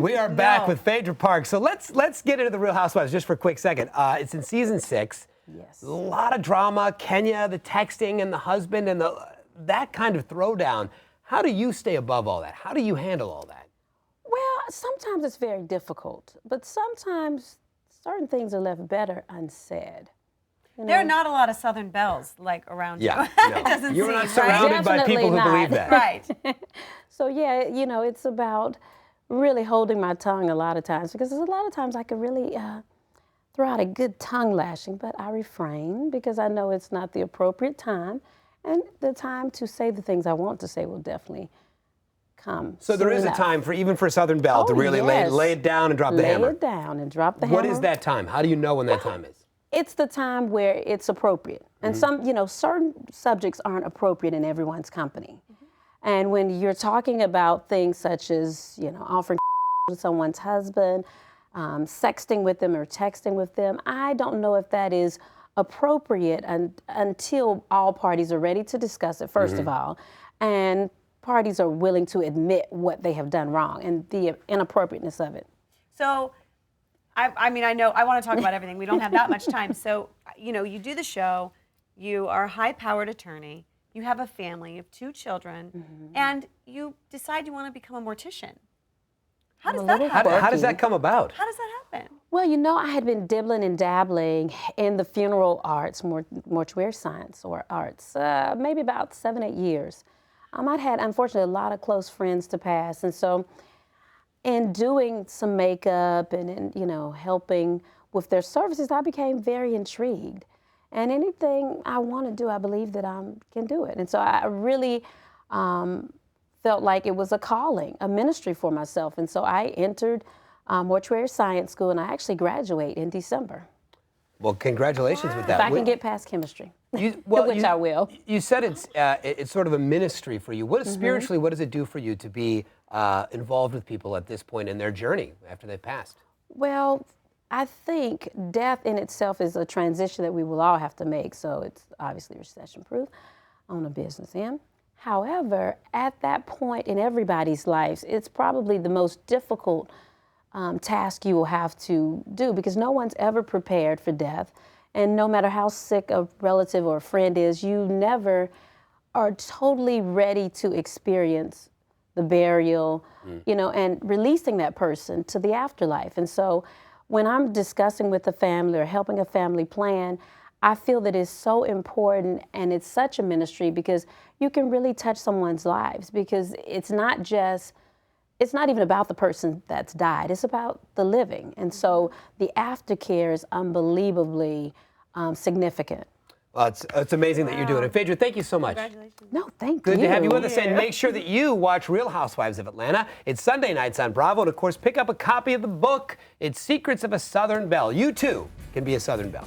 We are back with Phaedra Parks. So let's get into the Real Housewives just for a quick second. It's in season 6. Yes. A lot of drama. Kenya, the texting, and the husband, and that kind of throwdown. How do you stay above all that? How do you handle all that? Well, sometimes it's very difficult, but sometimes certain things are left better unsaid. You know? There are not a lot of Southern belles like around Yeah, you. no. It doesn't You're seem, not right? surrounded by Definitely people who not. believe that. Right. So yeah, you know, it's about really holding my tongue a lot of times, because there's a lot of times I could really throw out a good tongue lashing, but I refrain because I know it's not the appropriate time, and the time to say the things I want to say will definitely come. So there soon is a enough. time for even for a Southern belle to really yes. lay it down and drop the hammer. Lay it down and drop the hammer. What is that time? How do you know when that time is? It's the time where it's appropriate. And some, you know, certain subjects aren't appropriate in everyone's company. And when you're talking about things such as, you know, offering to someone's husband, sexting with them or texting with them, I don't know if that is appropriate until all parties are ready to discuss it, first of all, and parties are willing to admit what they have done wrong and the inappropriateness of it. So, I mean, I know I want to talk about everything. We don't have that much time. So, you know, you do the show. You are a high-powered attorney. You have a family. You have 2 children, and you decide you want to become a mortician. How does that happen? How does that come about? How does that happen? Well, you know, I had been dibbling and dabbling in the funeral arts, mortuary science or arts, maybe about 7, 8 years. I'd had, unfortunately, a lot of close friends to pass, and so in doing some makeup and in, you know, helping with their services, I became very intrigued. And anything I want to do, I believe that I can do it. And so I really felt like it was a calling, a ministry for myself. And so I entered mortuary science school, and I actually graduate in December. Well, congratulations with that. If I can get past chemistry, which I will. You said it's sort of a ministry for you. What spiritually, what does it do for you to be involved with people at this point in their journey after they've passed? Well, I think death in itself is a transition that we will all have to make, so it's obviously recession-proof on a business end. However, at that point in everybody's lives, it's probably the most difficult task you will have to do, because no one's ever prepared for death, and no matter how sick a relative or a friend is, you never are totally ready to experience the burial, you know, and releasing that person to the afterlife. And so when I'm discussing with a family or helping a family plan, I feel that it's so important, and it's such a ministry, because you can really touch someone's lives, because it's not even about the person that's died, it's about the living. And so the aftercare is unbelievably significant. Well, it's amazing that you're doing it. Phaedra, thank you so much. Congratulations. No, thank you. Good to have you with us, and make sure that you watch Real Housewives of Atlanta. It's Sunday nights on Bravo, and of course, pick up a copy of the book. It's Secrets of a Southern Belle. You too can be a Southern Belle.